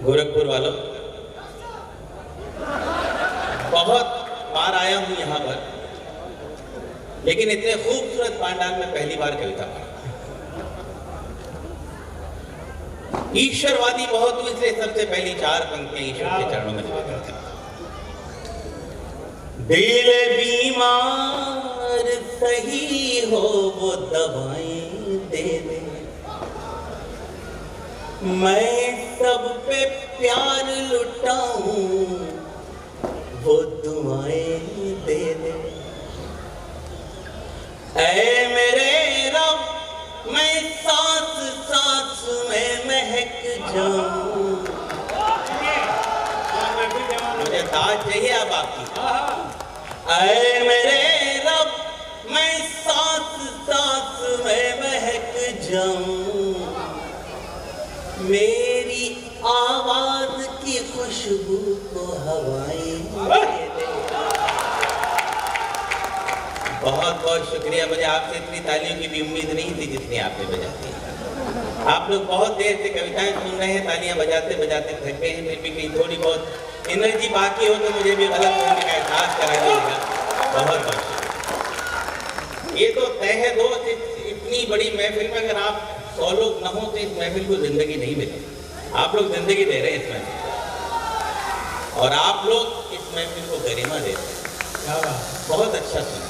गोरखपुर वालों, बहुत बार आया हूं यहां पर, लेकिन इतने खूबसूरत पांडाल में पहली बार कविता पढ़ा। ईश्वरवादी बहुत हूं, इसलिए सबसे पहली 4 पंक्तियां ईश्वर के चरणों में निवेदन करता हूं। दिल बीमार सही हो वो दवाएं दे दे, मैं सब पे प्यार लुटाऊं वो दुआएं दे दे। ऐ मेरे रब मैं सांस सांस में महक जाऊं। मुझे ताज चाहिए अब आपकी। ऐ मेरे रब मैं सांस सांस में महक जाऊं, मेरी आवाज की खुशबू को हवाएं दे दे। बहुत बहुत शुक्रिया। मुझे आपसे इतनी तालियों की भी उम्मीद नहीं थी जितनी आपने बजाती है। आप लोग बहुत देर से कविताएं सुन रहे हैं, तालियां बजाते बजाते थक गए हैं, फिर भी कहीं थोड़ी बहुत एनर्जी बाकी हो तो मुझे भी गलत होने का एहसास करा दीजिएगा। बहुत बहुत शुक्रिया। ये तो तय है दोस्त, इतनी बड़ी महफिल में अगर आप 100 लोग न हो तो इस महफिल को जिंदगी नहीं मिलेगी। आप लोग जिंदगी दे रहे हैं इस महफिल को, और आप लोग इस महफिल को गरिमा दे रहे हैं। बहुत अच्छा सुना।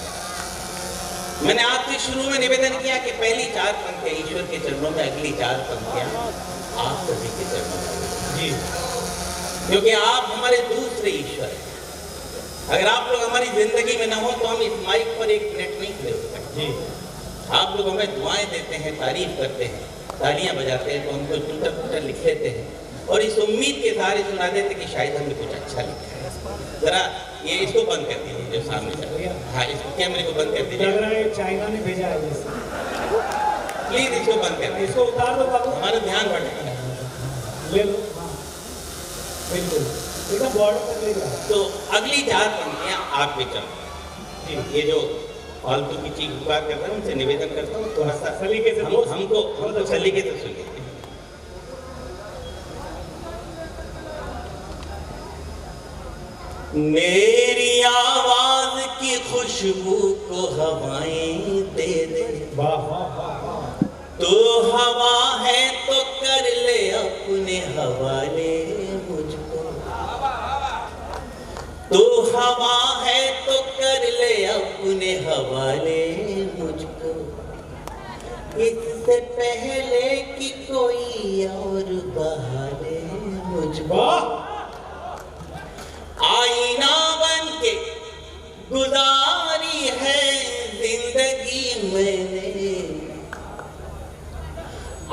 मैंने आपसे शुरू में निवेदन किया कि पहली 4 पंक्तियां ईश्वर के चरणों में, अगली 4 पंक्तियां आप सभी के चरणों में जी, क्योंकि आप हमारे दूसरे ईश्वर हैं। अगर आप लोग हमारी जिंदगी में न हो तो हम इस माइक पर 1 मिनट नहीं खड़े हो सकते जी। आप लोग हमें दुआएं देते हैं, तारीफ करते हैं, तालियां बजाते हैं, तो हमको टूटर टूटर लिख लेते हैं और इस उम्मीद के सहारे सुना देते कि शायद हमने कुछ अच्छा लिखा है। जरा ये इसको बंद कर दीजिए जो सामने चल रहा है। हाँ, इस कैमरे को बंद कर दीजिए। चाइना ने भेजा है प्लीज इसको बंद कर दीजिए। इसको उतार दो बाबू, हमारा ध्यान बढ़ेगा। ले लो। हाँ बिल्कुल, एकदम बॉर्डर पर ले जाओ। तो अगली 4 पंक्तियां आप भी चलो। ये जो फालतू की चीज बात करता हूँ उनसे निवेदन करता हूँ थोड़ा सा सलीके से हमको सलीके से सुनिए। मेरी आवाज की खुशबू को हवाएं दे दे। वाह वाह वाह। तो हवा है तो कर ले अपने हवाले मुझको, तो हवा है तो कर ले अपने हवाले मुझको, इससे पहले कि कोई और बहाले मुझको। आईना बन के गुजारी है जिंदगी मैंने,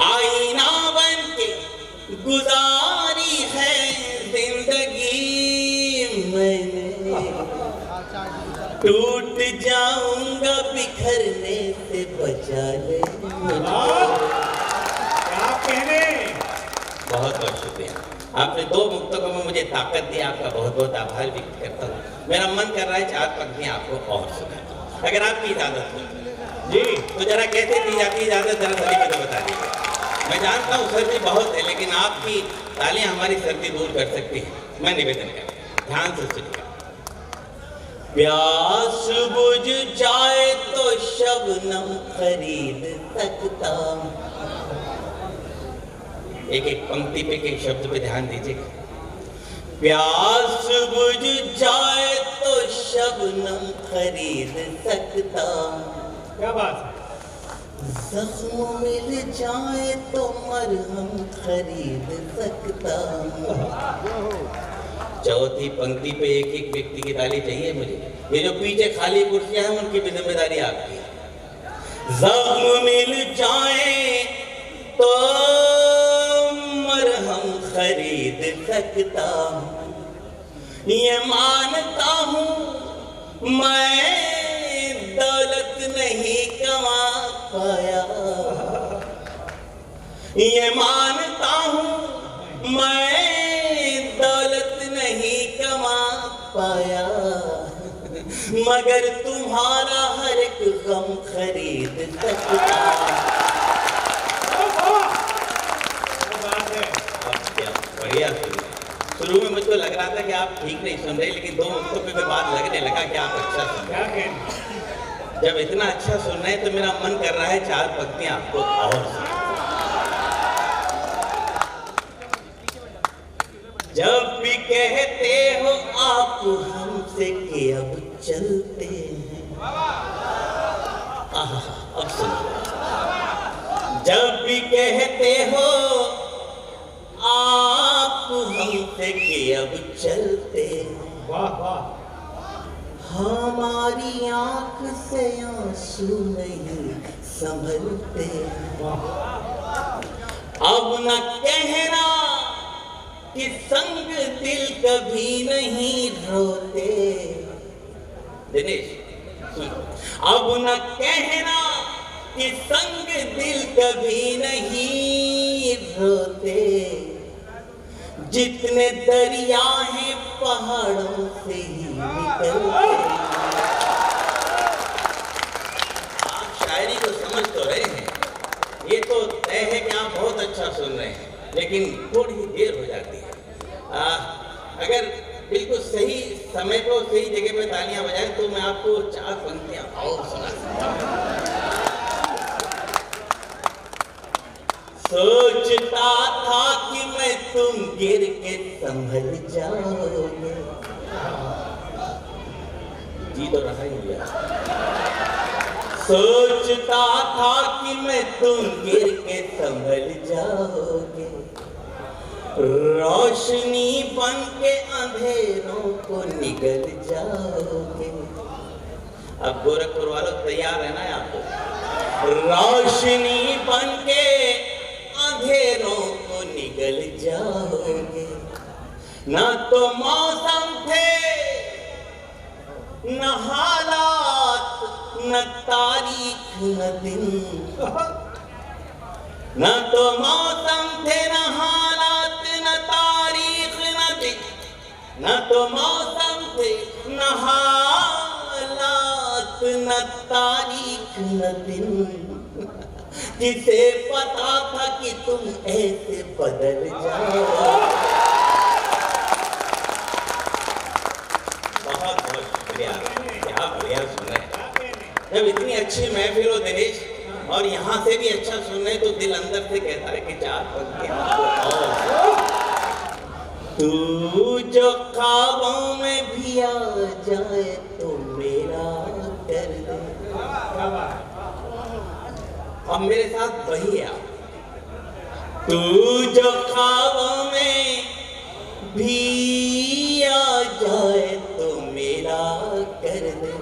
आईना बन के गुजारी है जिंदगी मैंने, टूट जाऊंगा बिखरने से बचा ले मुझको। क्या कहने। बहुत बहुत शुक्रिया। आपने 2 मुक्तकों में मुझे ताकत दी, आपका बहुत बहुत आभार व्यक्त करता हूँ। मेरा मन कर रहा है 4 पंक्तियां आपको और सुना, अगर आपकी इजाजत हो जी। तो जरा कैसे दी जाती है इजाजत, जरा सलीके से बता दीजिए। मैं जानता हूँ सर्दी बहुत है, लेकिन आपकी तालियां हमारी सर्दी दूर कर सकती है। मैं निवेदन करता हूँ, ध्यान से सुनिएगा। प्यास बुझ जाए तो शबनम खरीद सकता। एक एक पंक्ति पे, एक शब्द पे ध्यान दीजिएगा। प्यास बुझ जाए तो शबनम खरीद सकता। क्या बात है। जख्म मिल जाए तो मरहम खरीद सकता। चौथी पंक्ति पे एक एक व्यक्ति की ताली चाहिए मुझे। ये जो पीछे खाली कुर्सियां हैं उनकी भी जिम्मेदारी आपकी है। जख्म मिल जाए तो मरहम खरीद सकता हूँ, ये मानता हूँ मैं दौलत नहीं कमा पाया, ये मानता हूँ मैं दौलत नहीं कमा पाया, मगर तुम्हारा हर एक गम खरीद सकता। बढ़िया। था कि आप ठीक नहीं सुन रहे, लेकिन 2 मिनटों के बाद लगने लगा कि आप अच्छा सुन क्या कहना? रहे। जब इतना अच्छा सुन रहे हैं तो मेरा मन कर रहा है 4 पंक्तियां आपको और सुनाऊं। जब भी कहते हो आप हमसे कि अब चलते हैं, अब सुनो। जब भी कहते हो आप हमसे कि अब चलते हैं, वाह वाह, हमारी आंख से आंसू नहीं संभलते। वाह, अब न कहना कि संग दिल कभी नहीं रोते। दिनेश सुन, अब न कहना कि संग दिल कभी नहीं रोते। जितने दरिया हैं पहाड़ों से ही निकलते। आप शायरी को समझ तो रहे हैं, ये तो तय है कि आप बहुत अच्छा सुन रहे हैं, लेकिन थोड़ी ही देर हो जाती है। अगर बिल्कुल सही समय को सही जगह पे तालियां बजाएं तो मैं आपको 4 पंक्तियां और सुना सकता हूं। सोचता था कि मैं तुम गिर के संभल जाओगे। जी तो रहा ही गया। सोचता था कि मैं तुम गिर के संभल जाओगे, रोशनी बन के अंधेरों को निगल जाओगे। अब गोरखपुर वालों तैयार रहना है आपको। रोशनी बन के अंधेरों को निगल जाओगे। ना तो मौसम थे, न हालात, न तारीख, न दिन। न तो मौसम थे, न हालात, न तारीख, न दिन। न तो मौसम थे, न हालात, न तारीख, न दिन। जिसे पता था कि तुम ऐसे बदल जाओ। बहुत बहुत शुक्रिया, क्या बढ़िया सुन रहे हैं। जब इतनी अच्छी महफिल हो दिनेश, और यहाँ से भी अच्छा सुन रहे तो दिल अंदर से कहता है कि 4 पंक्तियां तू जो ख्वाबों में भी आ जाए तो मेरा कर दे। अब मेरे साथ वही है आप। तू जो ख्वाबों में भी आ जाए तो मेरा कर दे।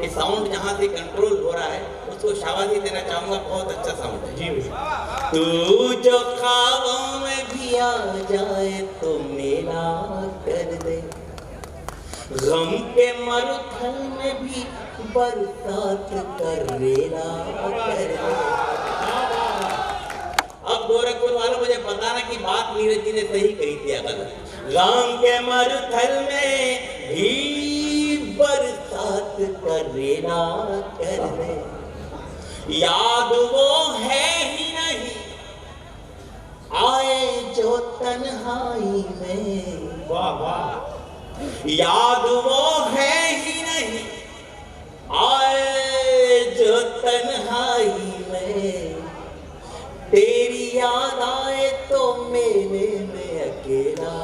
ये साउंड जहाँ से कंट्रोल हो रहा है उसको शाबाशी देना चाहूंगा, बहुत अच्छा साउंड है। जी तू जो ख्वाबों में भी आ जाए तो मेरा कर दे। गम के मरुथल में भी बरसात कर रेला कर दे। अब गोरखपुर वालों मुझे बताना कि बात नीरज जी ने सही कही थी या गलत। गम के मरुथल में भी बरसात कर रेला कर दे। याद वो है ही नहीं आए जो तन्हाई में। वाह वाह, याद वो है ही नहीं आए जो तन्हाई में। तेरी याद आए तो मेले में अकेला